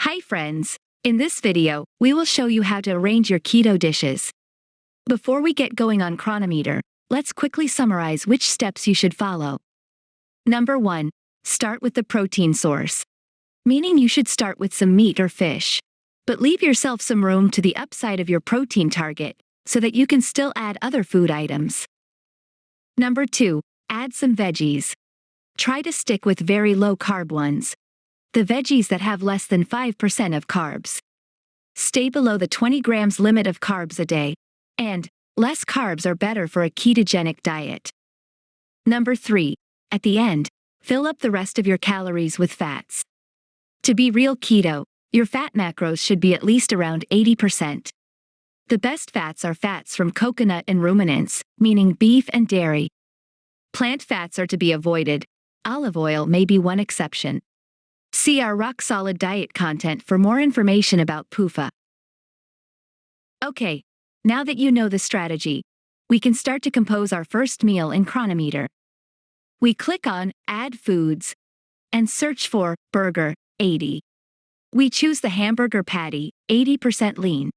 Hi friends! In this video, we will show you how to arrange your keto dishes. Before we get going on Cronometer, let's quickly summarize which steps you should follow. Number 1. Start with the protein source. Meaning you should start with some meat or fish. But leave yourself some room to the upside of your protein target, so that you can still add other food items. Number 2. Add some veggies. Try to stick with very low-carb ones. The veggies that have less than 5% of carbs. Stay below the 20 grams limit of carbs a day. And, less carbs are better for a ketogenic diet. Number 3. At the end, fill up the rest of your calories with fats. To be real keto, your fat macros should be at least around 80%. The best fats are fats from coconut and ruminants, meaning beef and dairy. Plant fats are to be avoided. Olive oil may be one exception. See our rock-solid diet content for more information about PUFA. Okay, now that you know the strategy, we can start to compose our first meal in Cronometer. We click on Add Foods and search for Burger, 80. We choose the hamburger patty, 80% lean.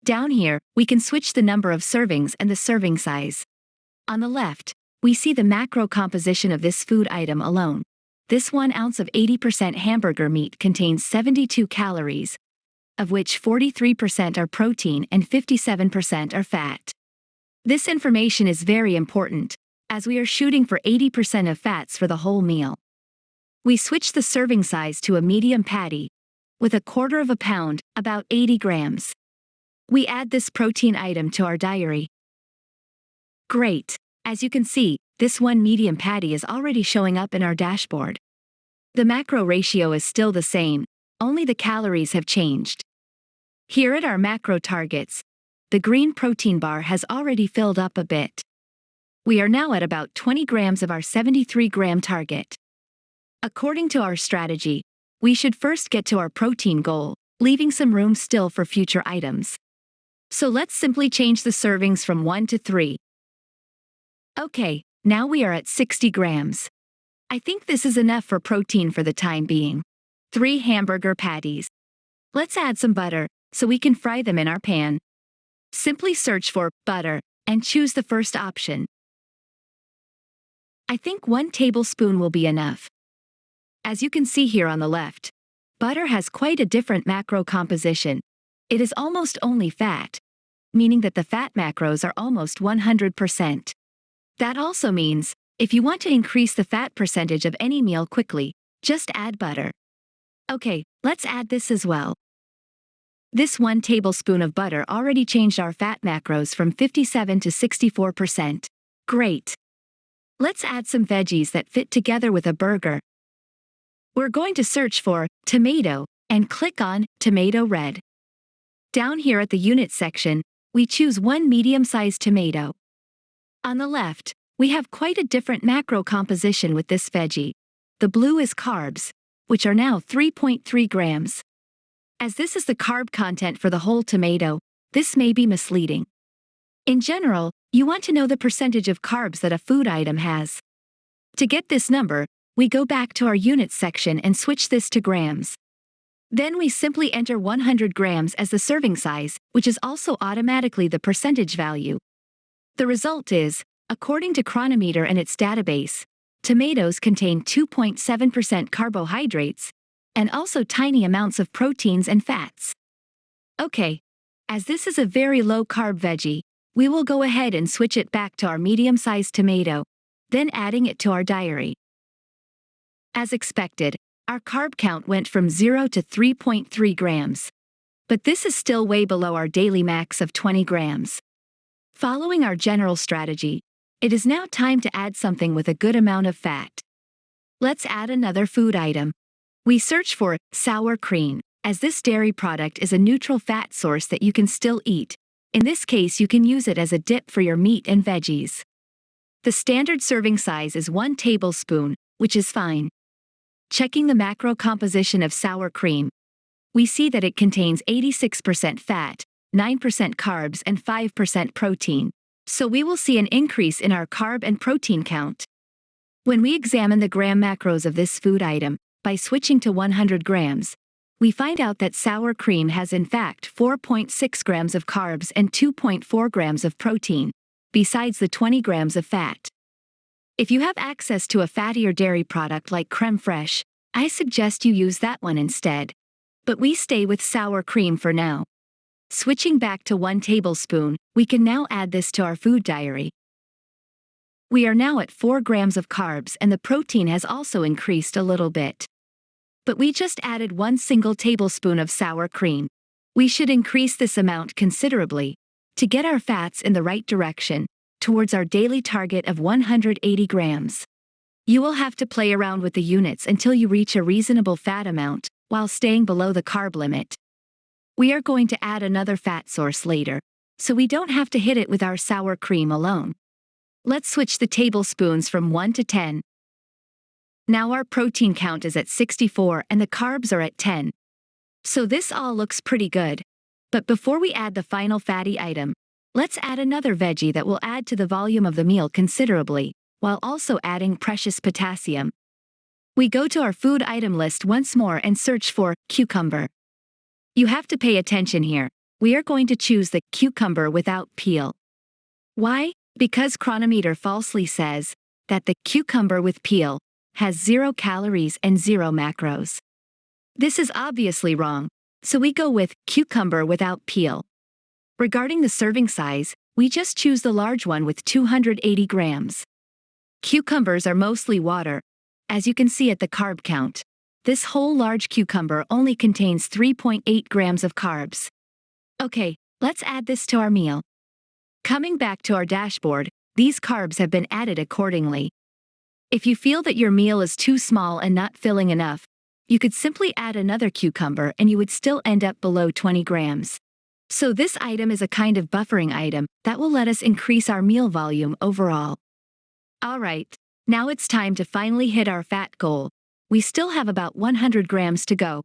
Down here, we can switch the number of servings and the serving size. On the left, we see the macro composition of this food item alone. This 1 ounce of 80% hamburger meat contains 72 calories, of which 43% are protein and 57% are fat. This information is very important, as we are shooting for 80% of fats for the whole meal. We switch the serving size to a medium patty, with 1/4 pound, about 80 grams. We add this protein item to our diary. Great! As you can see, this 1 medium patty is already showing up in our dashboard. The macro ratio is still the same, only the calories have changed. Here at our macro targets, the green protein bar has already filled up a bit. We are now at about 20 grams of our 73-gram target. According to our strategy, we should first get to our protein goal, leaving some room still for future items. So let's simply change the servings from 1 to 3. Okay, now we are at 60 grams. I think this is enough for protein for the time being. 3 hamburger patties. Let's add some butter, so we can fry them in our pan. Simply search for butter, and choose the first option. I think 1 tablespoon will be enough. As you can see here on the left, butter has quite a different macro composition. It is almost only fat, meaning that the fat macros are almost 100%. That also means, if you want to increase the fat percentage of any meal quickly, just add butter. Okay, let's add this as well. This 1 tablespoon of butter already changed our fat macros from 57 to 64%. Great! Let's add some veggies that fit together with a burger. We're going to search for tomato and click on Tomato Red. Down here at the unit section, we choose 1 medium-sized tomato. On the left, we have quite a different macro composition with this veggie. The blue is carbs, which are now 3.3 grams. As this is the carb content for the whole tomato, this may be misleading. In general, you want to know the percentage of carbs that a food item has. To get this number, we go back to our units section and switch this to grams. Then we simply enter 100 grams as the serving size, which is also automatically the percentage value. The result is, according to Cronometer and its database, tomatoes contain 2.7% carbohydrates, and also tiny amounts of proteins and fats. Okay, as this is a very low-carb veggie, we will go ahead and switch it back to our medium-sized tomato, then adding it to our diary. As expected, our carb count went from 0 to 3.3 grams. But this is still way below our daily max of 20 grams. Following our general strategy, it is now time to add something with a good amount of fat. Let's add another food item. We search for sour cream, as this dairy product is a neutral fat source that you can still eat. In this case, you can use it as a dip for your meat and veggies. The standard serving size is 1 tablespoon, which is fine. Checking the macro composition of sour cream, we see that it contains 86% fat, 9% carbs and 5% protein, so we will see an increase in our carb and protein count. When we examine the gram macros of this food item, by switching to 100 grams, we find out that sour cream has in fact 4.6 grams of carbs and 2.4 grams of protein, besides the 20 grams of fat. If you have access to a fattier dairy product like creme fraiche, I suggest you use that one instead. But we stay with sour cream for now. Switching back to 1 tablespoon, we can now add this to our food diary. We are now at 4 grams of carbs and the protein has also increased a little bit. But we just added 1 single tablespoon of sour cream. We should increase this amount considerably to get our fats in the right direction, towards our daily target of 180 grams. You will have to play around with the units until you reach a reasonable fat amount, while staying below the carb limit. We are going to add another fat source later, so we don't have to hit it with our sour cream alone. Let's switch the tablespoons from 1 to 10. Now our protein count is at 64 and the carbs are at 10. So this all looks pretty good. But before we add the final fatty item, let's add another veggie that will add to the volume of the meal considerably, while also adding precious potassium. We go to our food item list once more and search for cucumber. You have to pay attention here. We are going to choose the cucumber without peel. Why? Because Cronometer falsely says that the cucumber with peel has 0 calories and 0 macros. This is obviously wrong, so we go with cucumber without peel. Regarding the serving size, we just choose the large one with 280 grams. Cucumbers are mostly water. As you can see at the carb count, this whole large cucumber only contains 3.8 grams of carbs. Okay, let's add this to our meal. Coming back to our dashboard, these carbs have been added accordingly. If you feel that your meal is too small and not filling enough, you could simply add another cucumber and you would still end up below 20 grams. So this item is a kind of buffering item that will let us increase our meal volume overall. Alright, now it's time to finally hit our fat goal. We still have about 100 grams to go.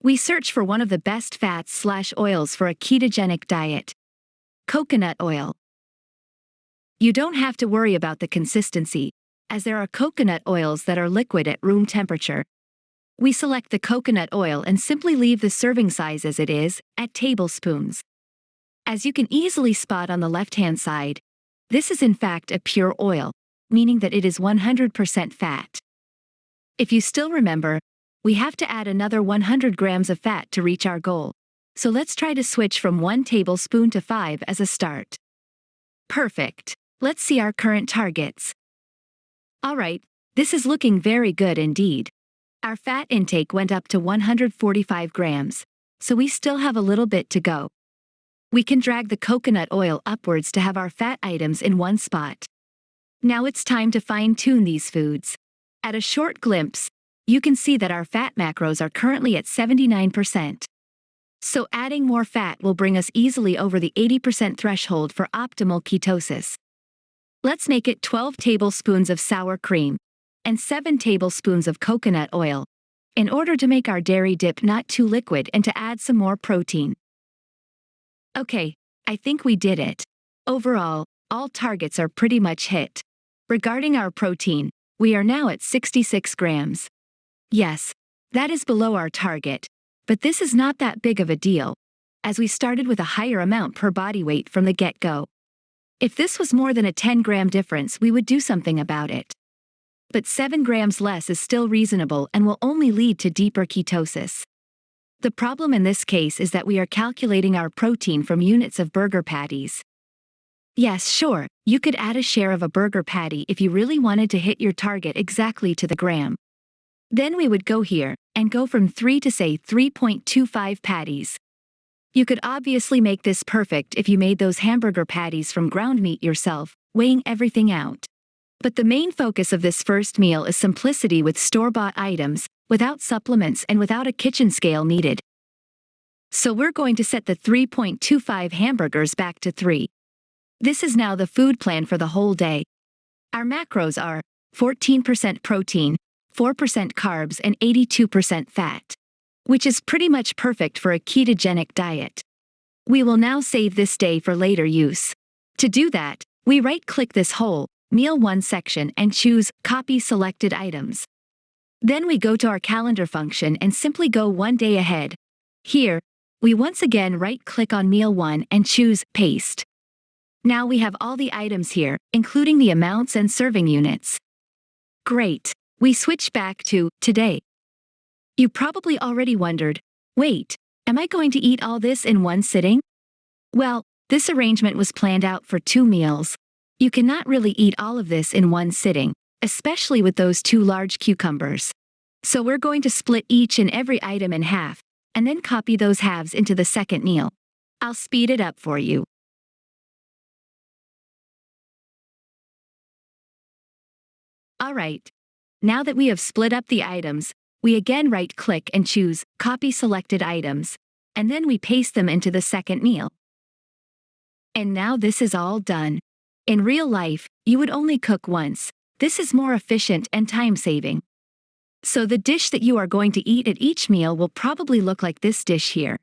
We search for one of the best fats/oils for a ketogenic diet. Coconut oil. You don't have to worry about the consistency, as there are coconut oils that are liquid at room temperature. We select the coconut oil and simply leave the serving size as it is, at tablespoons. As you can easily spot on the left-hand side, this is in fact a pure oil, meaning that it is 100% fat. If you still remember, we have to add another 100 grams of fat to reach our goal. So let's try to switch from 1 tablespoon to 5 as a start. Perfect. Let's see our current targets. Alright, this is looking very good indeed. Our fat intake went up to 145 grams, so we still have a little bit to go. We can drag the coconut oil upwards to have our fat items in one spot. Now it's time to fine-tune these foods. At a short glimpse, you can see that our fat macros are currently at 79%. So adding more fat will bring us easily over the 80% threshold for optimal ketosis. Let's make it 12 tablespoons of sour cream and 7 tablespoons of coconut oil, in order to make our dairy dip not too liquid and to add some more protein. Okay, I think we did it. Overall, all targets are pretty much hit. Regarding our protein, we are now at 66 grams. Yes, that is below our target, but this is not that big of a deal, as we started with a higher amount per body weight from the get-go. If this was more than a 10-gram difference, we would do something about it. But 7 grams less is still reasonable and will only lead to deeper ketosis. The problem in this case is that we are calculating our protein from units of burger patties. Yes, sure, you could add a share of a burger patty if you really wanted to hit your target exactly to the gram. Then we would go here, and go from 3 to say 3.25 patties. You could obviously make this perfect if you made those hamburger patties from ground meat yourself, weighing everything out. But the main focus of this first meal is simplicity with store-bought items, without supplements and without a kitchen scale needed. So we're going to set the 3.25 hamburgers back to 3. This is now the food plan for the whole day. Our macros are 14% protein, 4% carbs and 82% fat, which is pretty much perfect for a ketogenic diet. We will now save this day for later use. To do that, we right-click this whole Meal 1 section and choose Copy Selected Items. Then we go to our calendar function and simply go one day ahead. Here, we once again right-click on Meal 1 and choose Paste. Now we have all the items here, including the amounts and serving units. Great. We switch back to Today. You probably already wondered, wait, am I going to eat all this in one sitting? Well, this arrangement was planned out for 2 meals. You cannot really eat all of this in one sitting, especially with those 2 large cucumbers. So we're going to split each and every item in half, and then copy those halves into the second meal. I'll speed it up for you. Alright. Now that we have split up the items, we again right-click and choose Copy Selected Items, and then we paste them into the second meal. And now this is all done. In real life, you would only cook once. This is more efficient and time-saving. So the dish that you are going to eat at each meal will probably look like this dish here.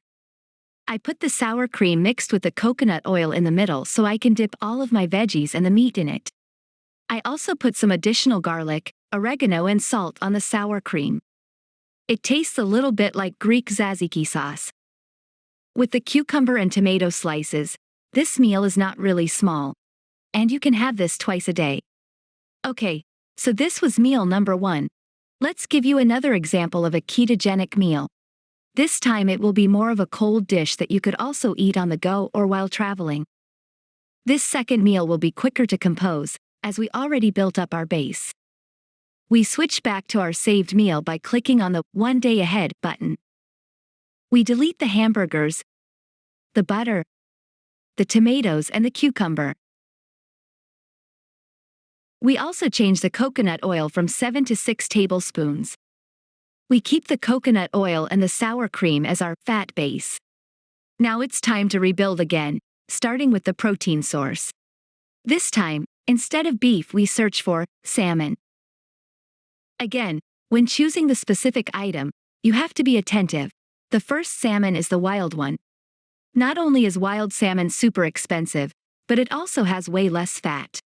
I put the sour cream mixed with the coconut oil in the middle so I can dip all of my veggies and the meat in it. I also put some additional garlic, oregano and salt on the sour cream. It tastes a little bit like Greek tzatziki sauce. With the cucumber and tomato slices, this meal is not really small. And you can have this twice a day. Okay, so this was meal number 1. Let's give you another example of a ketogenic meal. This time it will be more of a cold dish that you could also eat on the go or while traveling. This second meal will be quicker to compose, as we already built up our base. We switch back to our saved meal by clicking on the One Day Ahead button. We delete the hamburgers, the butter, the tomatoes and the cucumber. We also change the coconut oil from 7 to 6 tablespoons. We keep the coconut oil and the sour cream as our fat base. Now it's time to rebuild again, starting with the protein source. This time, instead of beef we search for salmon. Again, when choosing the specific item, you have to be attentive. The first salmon is the wild one. Not only is wild salmon super expensive, but it also has way less fat.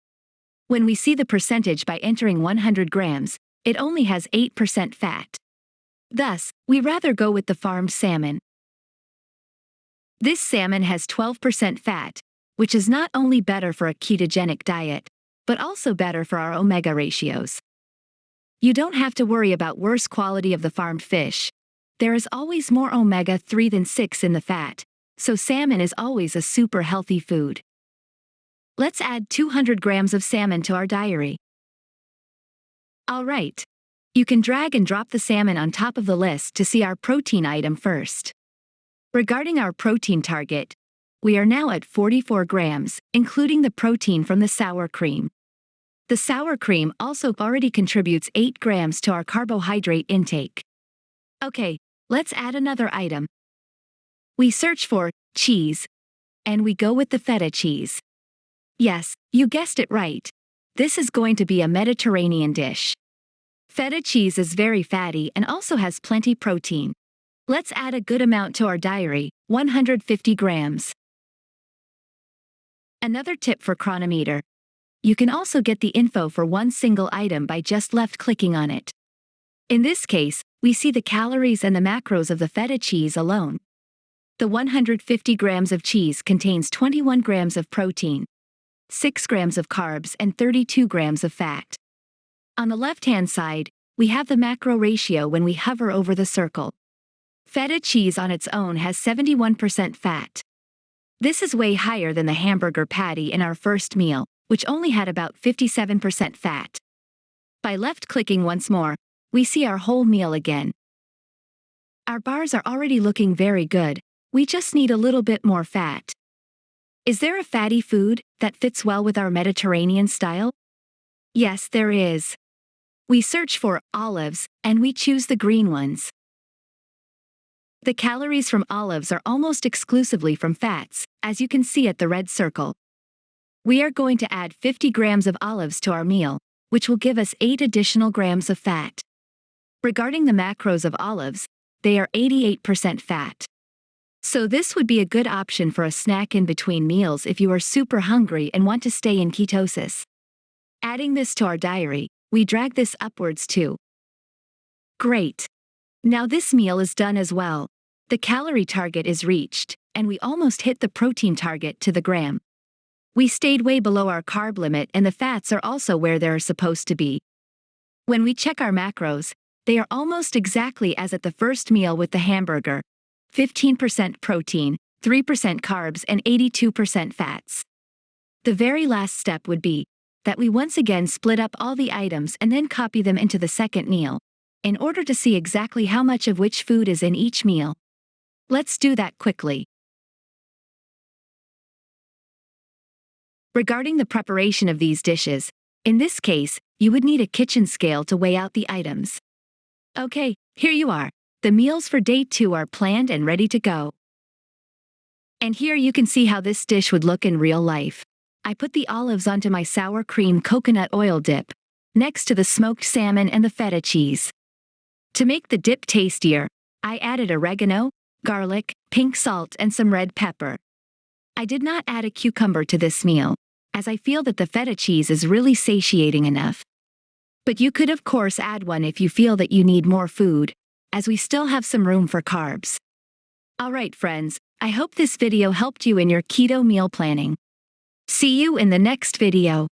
When we see the percentage by entering 100 grams, it only has 8% fat. Thus, we rather go with the farmed salmon. This salmon has 12% fat, which is not only better for a ketogenic diet, but also better for our omega ratios. You don't have to worry about worse quality of the farmed fish. There is always more omega-3 than 6 in the fat, so salmon is always a super healthy food. Let's add 200 grams of salmon to our diary. Alright. You can drag and drop the salmon on top of the list to see our protein item first. Regarding our protein target, we are now at 44 grams, including the protein from the sour cream. The sour cream also already contributes 8 grams to our carbohydrate intake. Okay, let's add another item. We search for cheese, and we go with the feta cheese. Yes, you guessed it right. This is going to be a Mediterranean dish. Feta cheese is very fatty and also has plenty protein. Let's add a good amount to our diary, 150 grams. Another tip for Cronometer. You can also get the info for one single item by just left-clicking on it. In this case, we see the calories and the macros of the feta cheese alone. The 150 grams of cheese contains 21 grams of protein, 6 grams of carbs and 32 grams of fat. On the left-hand side, we have the macro ratio when we hover over the circle. Feta cheese on its own has 71% fat. This is way higher than the hamburger patty in our first meal, which only had about 57% fat. By left-clicking once more, we see our whole meal again. Our bars are already looking very good, we just need a little bit more fat. Is there a fatty food that fits well with our Mediterranean style? Yes, there is. We search for olives, and we choose the green ones. The calories from olives are almost exclusively from fats, as you can see at the red circle. We are going to add 50 grams of olives to our meal, which will give us 8 additional grams of fat. Regarding the macros of olives, they are 88% fat. So this would be a good option for a snack in between meals if you are super hungry and want to stay in ketosis. Adding this to our diary, we drag this upwards too. Great. Now this meal is done as well. The calorie target is reached, and we almost hit the protein target to the gram. We stayed way below our carb limit and the fats are also where they're supposed to be. When we check our macros, they are almost exactly as at the first meal with the hamburger. 15% protein, 3% carbs and 82% fats. The very last step would be that we once again split up all the items and then copy them into the second meal, in order to see exactly how much of which food is in each meal. Let's do that quickly. Regarding the preparation of these dishes, in this case, you would need a kitchen scale to weigh out the items. Okay, here you are. The meals for day 2 are planned and ready to go. And here you can see how this dish would look in real life. I put the olives onto my sour cream coconut oil dip, next to the smoked salmon and the feta cheese. To make the dip tastier, I added oregano, garlic, pink salt and some red pepper. I did not add a cucumber to this meal, as I feel that the feta cheese is really satiating enough. But you could of course add one if you feel that you need more food, as we still have some room for carbs. Alright friends, I hope this video helped you in your keto meal planning. See you in the next video.